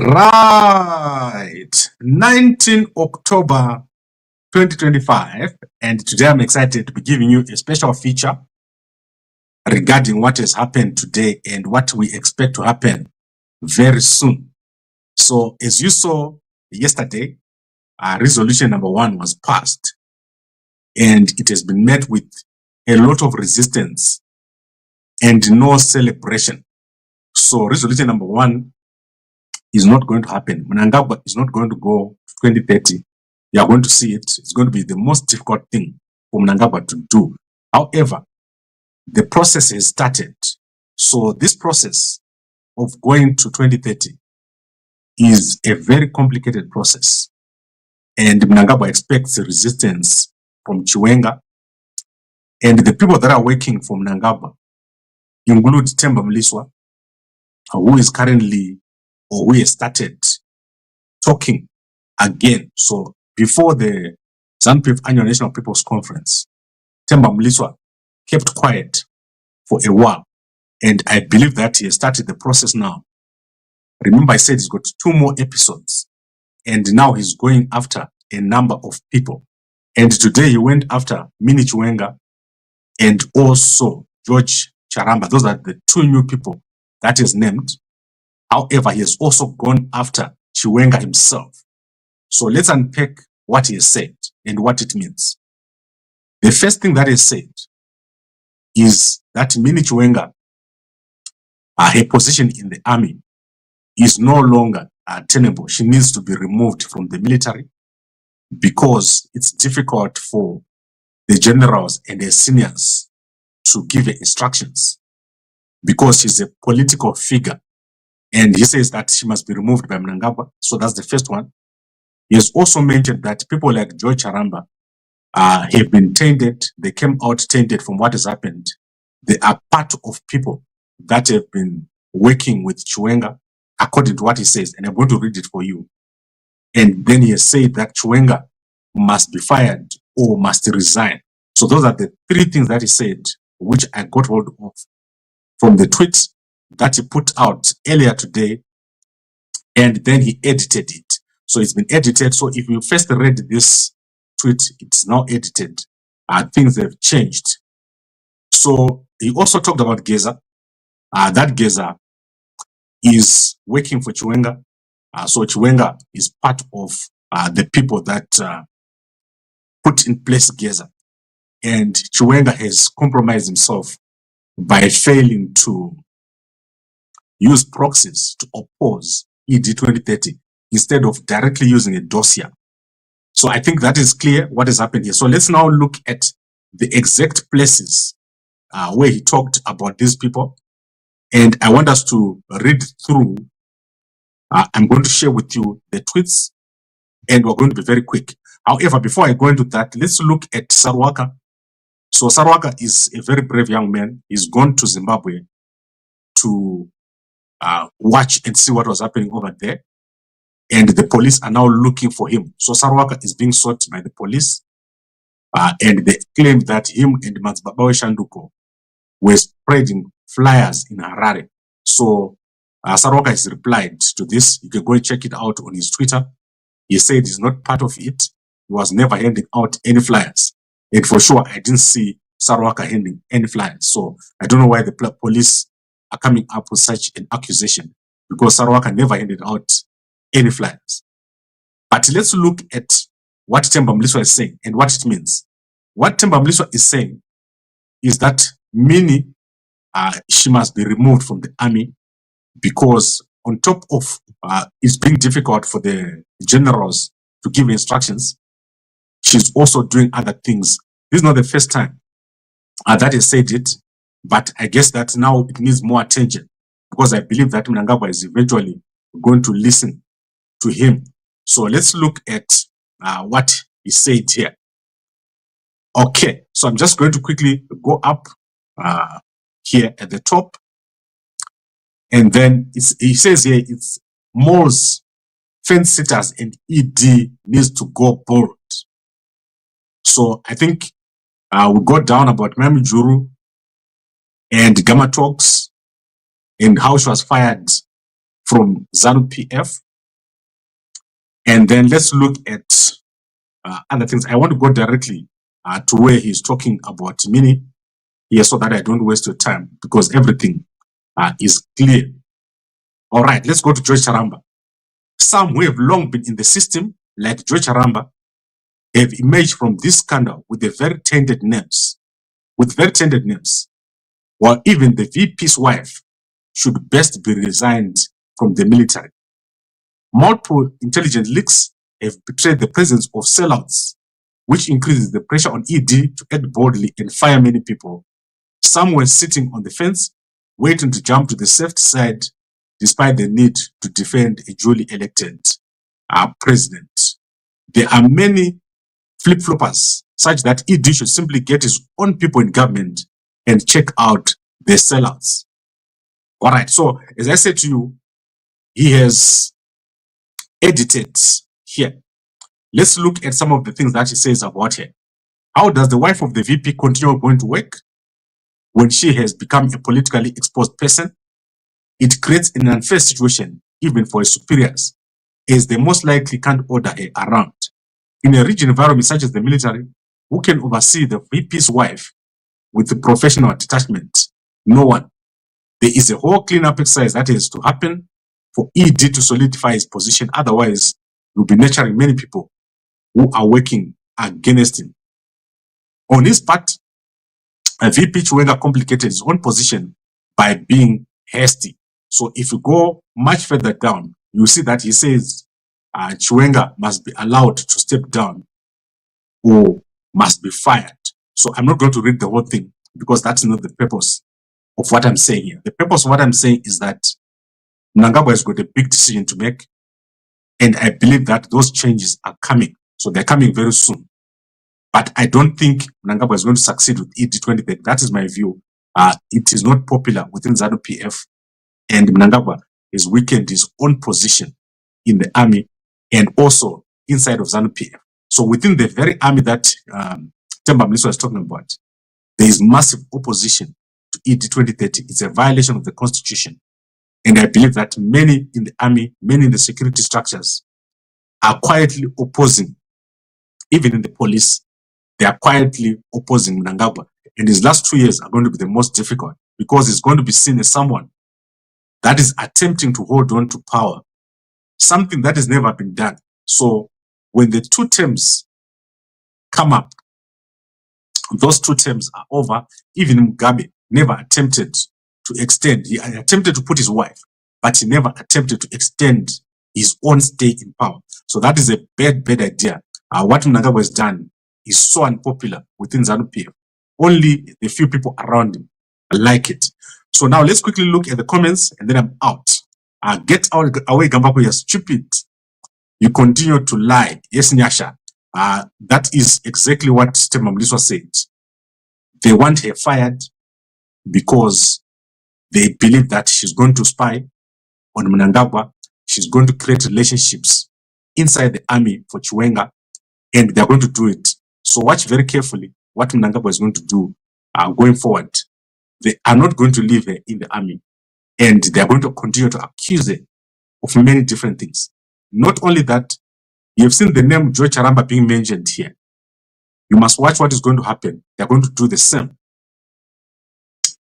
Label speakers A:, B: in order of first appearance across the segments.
A: Right, 19 October 2025, and today I'm excited to be giving you a special feature regarding what has happened today and what we expect to happen very soon. So as you saw yesterday, resolution number 1 was passed, and it has been met with a lot of resistance and no celebration. So resolution number 1 is not going to happen. Mnangagwa is not going to go to 2030. You are going to see it. It's going to be the most difficult thing for Mnangagwa to do. However, the process has started. So this process of going to 2030 is a very complicated process. And Mnangagwa expects resistance from Chiwenga. And the people that are working for Mnangagwa include Temba Mliswa, who is currently, or who has started talking again. So before the ZANU-PF Annual National People's Conference, Temba Mliswa kept quiet for a while. And I believe that he has started the process now. Remember, I said he's got 2 more episodes. And now he's going after a number of people. And today he went after Minnie Chiwenga and also George Charamba. Those are the 2 new people that is named. However, he has also gone after Chiwenga himself. So let's unpack what he has said and what it means. The first thing that he said is that Minnie Chiwenga, her position in the army is no longer tenable. She needs to be removed from the military because it's difficult for the generals and the seniors to give her instructions because she's a political figure. And he says that she must be removed by Mnangagwa. So that's the first one. He has also mentioned that people like George Charamba have been tainted. They came out tainted from what has happened. They are part of people that have been working with Chiwenga, according to what he says. And I'm going to read it for you. And then he has said that Chiwenga must be fired or must resign. So those are the 3 things that he said, which I got hold of from the tweets that he put out earlier today, and then he edited it. So it's been edited. So if you first read this tweet, it's now edited. Things have changed. So he also talked about Geza. That Geza is working for Chiwenga. So Chiwenga is part of the people that put in place Geza. And Chiwenga has compromised himself by failing to use proxies to oppose ED 2030 instead of directly using a dossier. So I think that is clear what has happened here. So let's now look at the exact places where he talked about these people. And I want us to read through. I'm going to share with you the tweets, and we're going to be very quick. However, before I go into that, let's look at Sarwaka. So Sarwaka is a very brave young man. He's gone to Zimbabwe to watch and see what was happening over there. And the police are now looking for him. So Sarwaka is being sought by the police. And they claim that him and Matsbabawe Shanduko were spreading flyers in Harare. So Sarwaka has replied to this. You can go and check it out on his Twitter. He said he's not part of it. He was never handing out any flyers. And for sure, I didn't see Sarwaka handing any flyers. So I don't know why the police are coming up with such an accusation, because Sarwaka never handed out any flyers. But let's look at what Temba Mliswa is saying and what it means. What Temba Mliswa is saying is that Minnie, she must be removed from the army because on top of it's being difficult for the generals to give instructions, she's also doing other things. This is not the first time that he said it, but I guess that now it needs more attention because I believe that Mnangagwa is eventually going to listen to him. So let's look at what he said here. Okay, so I'm just going to quickly go up here at the top. And then he says here, it's malls, fence sitters, and ED needs to go bold. So I think we got down about Mami Juru and Gamma Talks and how she was fired from ZANU-PF. And then let's look at other things. I want to go directly to where he's talking about Minnie here so that I don't waste your time because everything is clear. All right, let's go to George Charamba. Some who have long been in the system, like George Charamba, have emerged from this scandal with very tainted names, while even the VP's wife should best be resigned from the military. Multiple intelligence leaks have betrayed the presence of sellouts, which increases the pressure on ED to act boldly and fire many people. Some were sitting on the fence, waiting to jump to the safe side, despite the need to defend a duly elected president. There are many flip-floppers, such that ED should simply get his own people in government and check out the sellouts. All right, so as I said to you, he has edited here. Let's look at some of the things that he says about her. How does the wife of the VP continue going to work when she has become a politically exposed person? It creates an unfair situation even for her superiors, as they most likely can't order her around. In a rigid environment such as the military, who can oversee the VP's wife with the professional detachment? No one. There is a whole cleanup exercise that has to happen for ED to solidify his position. Otherwise, you'll be nurturing many people who are working against him. On his part, VP Chiwenga complicated his own position by being hasty. So if you go much further down, you see that he says Chiwenga must be allowed to step down or must be fired. So I'm not going to read the whole thing because that's not the purpose of what I'm saying here. The purpose of what I'm saying is that Mnangagwa has got a big decision to make, and I believe that those changes are coming. So they're coming very soon. But I don't think Mnangagwa is going to succeed with ED 2030. That is my view. It is not popular within ZANU-PF, and Mnangagwa has weakened his own position in the army and also inside of ZANU-PF. So within the very army that Temba Mliswa is talking about, there is massive opposition to ED 2030. It's a violation of the constitution. And I believe that many in the army, many in the security structures are quietly opposing, even in the police, they are quietly opposing Mnangagwa. And his last 2 years are going to be the most difficult because he's going to be seen as someone that is attempting to hold on to power, something that has never been done. So when the 2 terms come up, those 2 terms are over. Even Mugabe never attempted to extend. He attempted to put his wife, but he never attempted to extend his own stay in power. So that is a bad idea. What Mnangagwa has done is so unpopular within ZANU-PF. Only the few people around him like it. So now let's quickly look at the comments and then I'm out. Get away, Gambakwe, you're stupid. You continue to lie. Yes, Nyasha. That is exactly what Temba Mliswa said. They want her fired because they believe that she's going to spy on Mnangagwa. She's going to create relationships inside the army for Chiwenga, and they're going to do it. So watch very carefully what Mnangagwa is going to do going forward. They are not going to leave her in the army, and they are going to continue to accuse her of many different things. Not only that, you've seen the name George Charamba being mentioned here. You must watch what is going to happen. They're going to do the same.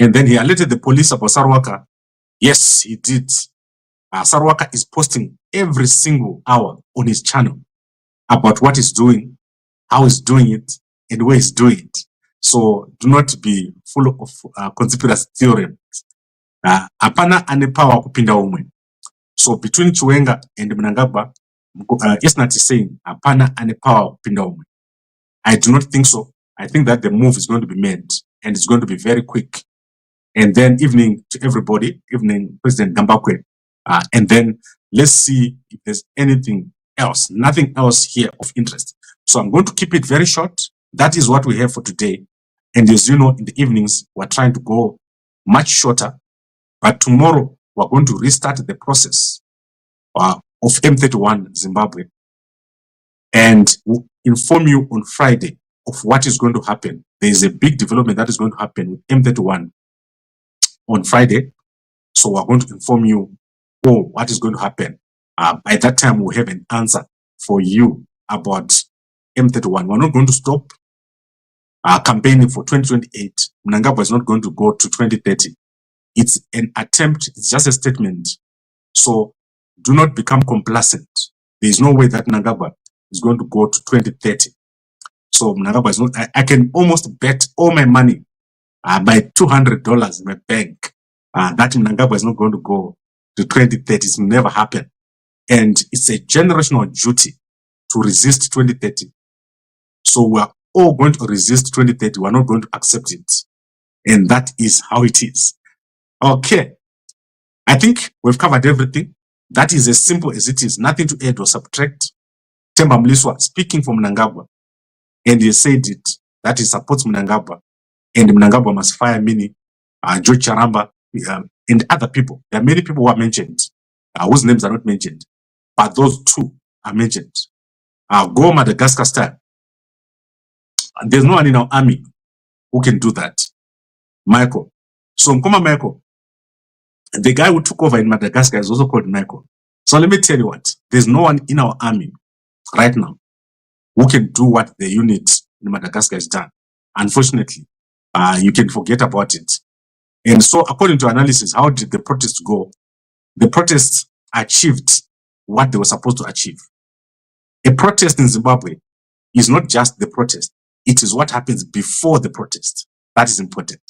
A: And then he alerted the police about Sarwaka. Yes, he did. Sarwaka is posting every single hour on his channel about what he's doing, how he's doing it, and where he's doing it. So do not be full of conspiracy theories. Apana ane power kupinda umwe. So between Chiwenga and Mnangagwa, Esnat is saying apana ane power kupinda umwe. I do not think so. I think that the move is going to be made and it's going to be very quick. And then evening to everybody, evening President Gambakwe. And then let's see if there's anything else, nothing else here of interest. So I'm going to keep it very short. That is what we have for today. And as you know, in the evenings, we're trying to go much shorter. But tomorrow, we're going to restart the process of M31 Zimbabwe. And we'll inform you on Friday of what is going to happen. There is a big development that is going to happen with M31 on Friday. So we're going to inform you what is going to happen. By that time, we'll have an answer for you about M31. We're not going to stop campaigning for 2028. Mnangagwa is not going to go to 2030. It's an attempt, it's just a statement. So do not become complacent. There is no way that Mnangagwa is going to go to 2030. So Mnangagwa is not, I can almost bet all my money by $200 in my bank that Mnangagwa is not going to go to 2030. It's never happen. And it's a generational duty to resist 2030. So we're all going to resist 2030. We're not going to accept it. And that is how it is. Okay. I think we've covered everything. That is as simple as it is. Nothing to add or subtract. Temba Mliswa speaking for Mnangagwa. And he said it, that he supports Mnangagwa. And Mnangagwa must fire Minnie, George Charamba, and other people. There are many people who are mentioned, whose names are not mentioned. But those two are mentioned. Go Madagascar style. There's no one in our army who can do that. Michael. So Mkoma Michael, the guy who took over in Madagascar is also called Michael. So let me tell you what, there's no one in our army right now who can do what the unit in Madagascar has done. Unfortunately, you can forget about it. And so according to analysis, how did the protests go? The protests achieved what they were supposed to achieve. A protest in Zimbabwe is not just the protest. It is what happens before the protest. That is important.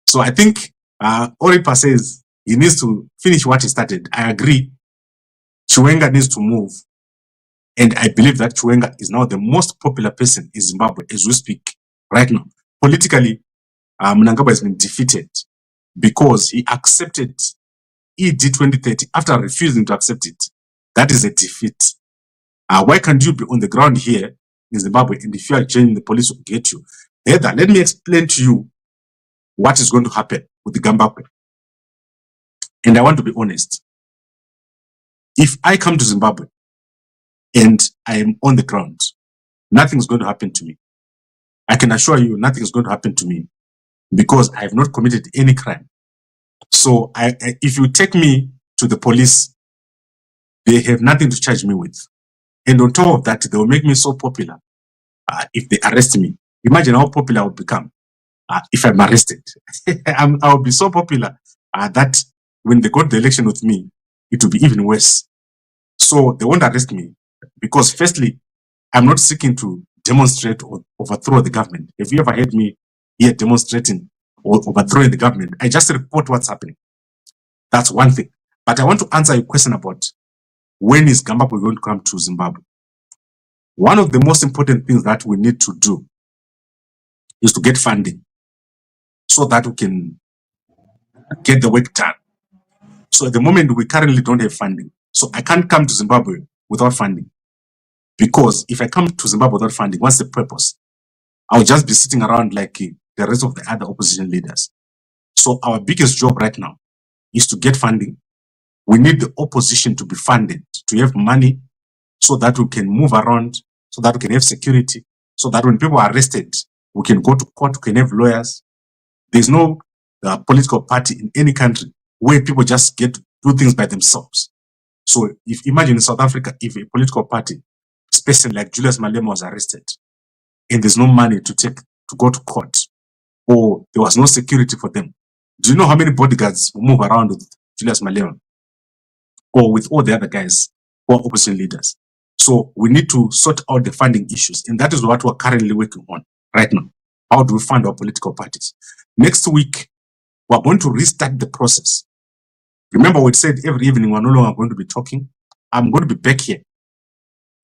A: So I think Oripa says he needs to finish what he started. I agree. Chiwenga needs to move. And I believe that Chiwenga is now the most popular person in Zimbabwe as we speak right now. Politically, Mnangagwa has been defeated because he accepted ED 2030 after refusing to accept it. That is a defeat. Why can't you be on the ground here in Zimbabwe, and if you are changing, the police will get you? Heather, let me explain to you what is going to happen with the Gambakwe. And I want to be honest. If I come to Zimbabwe and I am on the ground, nothing is going to happen to me. I can assure you nothing is going to happen to me because I have not committed any crime. So if you take me to the police, they have nothing to charge me with. And on top of that, they will make me so popular if they arrest me. Imagine how popular I will become if I'm arrested. I will be so popular that when they go to the election with me, it will be even worse. So they won't arrest me because firstly, I'm not seeking to demonstrate or overthrow the government. Have you ever heard me here demonstrating or overthrowing the government? I just report what's happening. That's one thing. But I want to answer your question about when is Gambakwe going to come to Zimbabwe? One of the most important things that we need to do is to get funding so that we can get the work done. So at the moment, we currently don't have funding. So I can't come to Zimbabwe without funding. Because if I come to Zimbabwe without funding, what's the purpose? I'll just be sitting around like the rest of the other opposition leaders. So our biggest job right now is to get funding. We need the opposition to be funded, to have money so that we can move around, so that we can have security, so that when people are arrested, we can go to court, we can have lawyers. There's no political party in any country where people just get to do things by themselves. So if imagine in South Africa, if a political party, especially like Julius Malema, was arrested and there's no money to go to court, or there was no security for them, do you know how many bodyguards will move around with Julius Malema or with all the other guys who are opposition leaders? So we need to sort out the funding issues, and that is what we're currently working on right now. How do we fund our political parties? Next week, we're going to restart the process. Remember we said every evening we're no longer going to be talking. I'm going to be back here.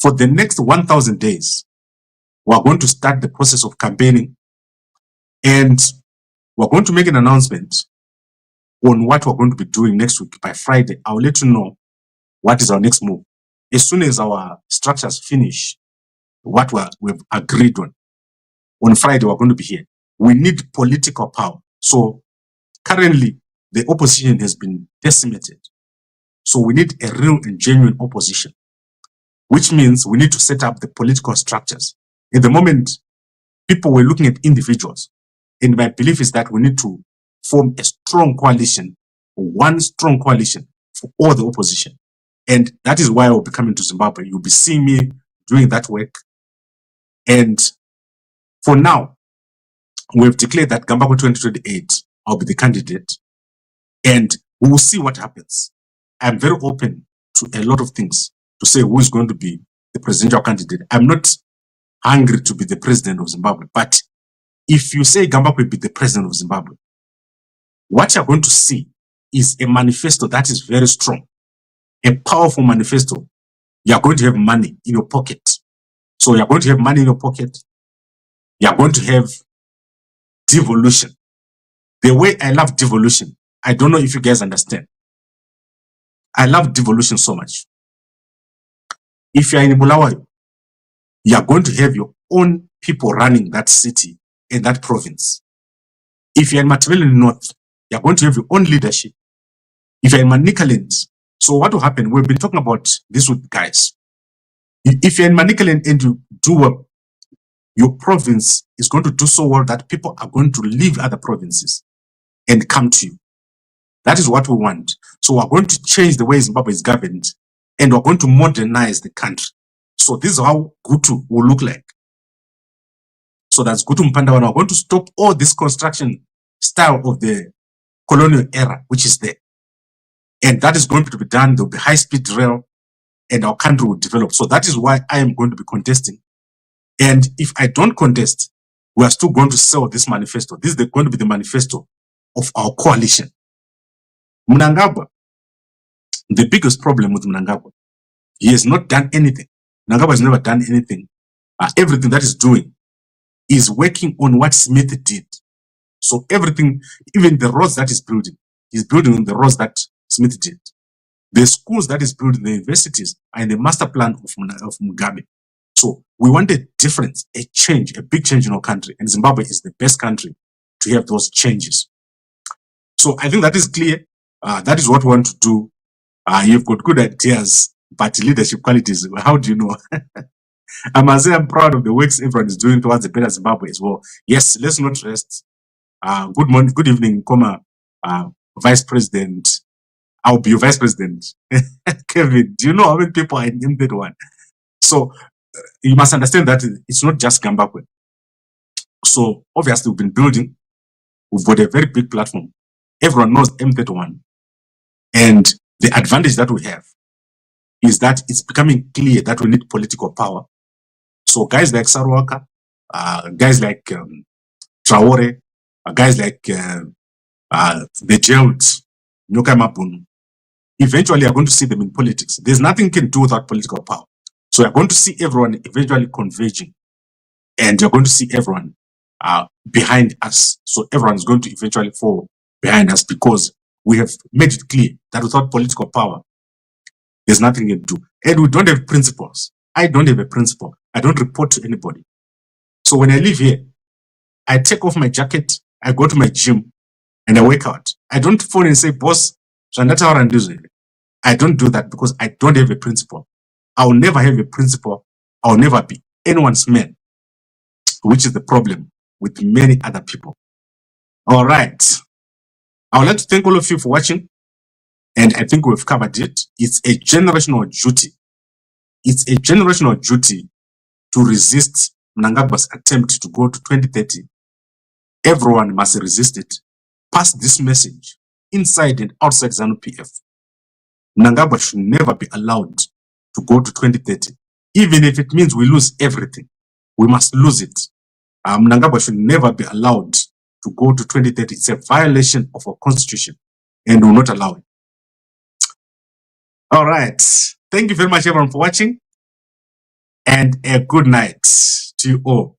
A: For the next 1,000 days, we're going to start the process of campaigning, and we're going to make an announcement on what we're going to be doing next week. By Friday, I'll let you know what is our next move. As soon as our structures finish what we've agreed on Friday, we're going to be here. We need political power. So currently, the opposition has been decimated. So we need a real and genuine opposition, which means we need to set up the political structures. At the moment, people were looking at individuals. And my belief is that we need to form a strong coalition, one strong coalition for all the opposition. And that is why I will be coming to Zimbabwe. You'll be seeing me doing that work. And for now, we've declared that Gambakwe 2028, I'll be the candidate. And we will see what happens. I'm very open to a lot of things to say who is going to be the presidential candidate. I'm not hungry to be the president of Zimbabwe. But if you say Gambakwe will be the president of Zimbabwe, what you're going to see is a manifesto that is very strong, a powerful manifesto. You're going to have money in your pocket. So you're going to have money in your pocket. You're going to have devolution. The way I love devolution, I don't know if you guys understand. I love devolution so much. If you're in Bulawayo, you're going to have your own people running that city and that province. If you're in Matabele North, you're going to have your own leadership. If you're in Manicaland, so what will happen? We've been talking about this with guys. If you're in Manicaland and you do well, your province is going to do so well that people are going to leave other provinces and come to you. That is what we want. So we're going to change the way Zimbabwe is governed, and we're going to modernize the country. So this is how Gutu will look like. So that's Gutu Mpandawana. We're going to stop all this construction style of the colonial era, which is there. And that is going to be done. There will be high-speed rail, and our country will develop. So that is why I am going to be contesting. And if I don't contest, we are still going to sell this manifesto. This is going to be the manifesto of our coalition. Mnangagwa, the biggest problem with Mnangagwa, he has not done anything. Mnangagwa has never done anything. Everything that he's doing is working on what Smith did. So everything, even the roads that he's building on the roads that Smith did. The schools that he's building, the universities, are in the master plan of Mugabe. So we want a difference, a change, a big change in our country. And Zimbabwe is the best country to have those changes. So I think that is clear. That is what we want to do. You've got good ideas, but leadership qualities, how do you know? I must say I'm proud of the works everyone is doing towards a better Zimbabwe as well. Yes, let's not rest. Good morning, good evening, Vice President. I'll be your Vice President. Kevin, do you know how many people are in that one? So you must understand that it's not just Gambakwe. So obviously we've been building. We've got a very big platform. Everyone knows M31. And the advantage that we have is that it's becoming clear that we need political power. So guys like Saruwaka, guys like Traore, guys like the jailed Nyoka Mapunu, eventually are going to see them in politics. There's nothing you can do without political power. So you're going to see everyone eventually converging, and you're going to see everyone behind us. So everyone is going to eventually fall behind us because we have made it clear that without political power, there's nothing you can do. And we don't have principles. I don't have a principle. I don't report to anybody. So when I leave here, I take off my jacket, I go to my gym, and I work out. I don't phone and say, boss, I don't do that because I don't have a principle. I'll never have a principle. I'll never be anyone's man, which is the problem with many other people. All right. I would like to thank all of you for watching. And I think we've covered it. It's a generational duty. It's a generational duty to resist Mnangagwa's attempt to go to 2030. Everyone must resist it. Pass this message inside and outside ZANU-PF. Mnangagwa should never be allowed to go to 2030. Even if it means we lose everything, we must lose it. Mnangagwa should never be allowed to go to 2030. It's a violation of our constitution and we will not allow it. All right. Thank you very much, everyone, for watching. And a good night to you all.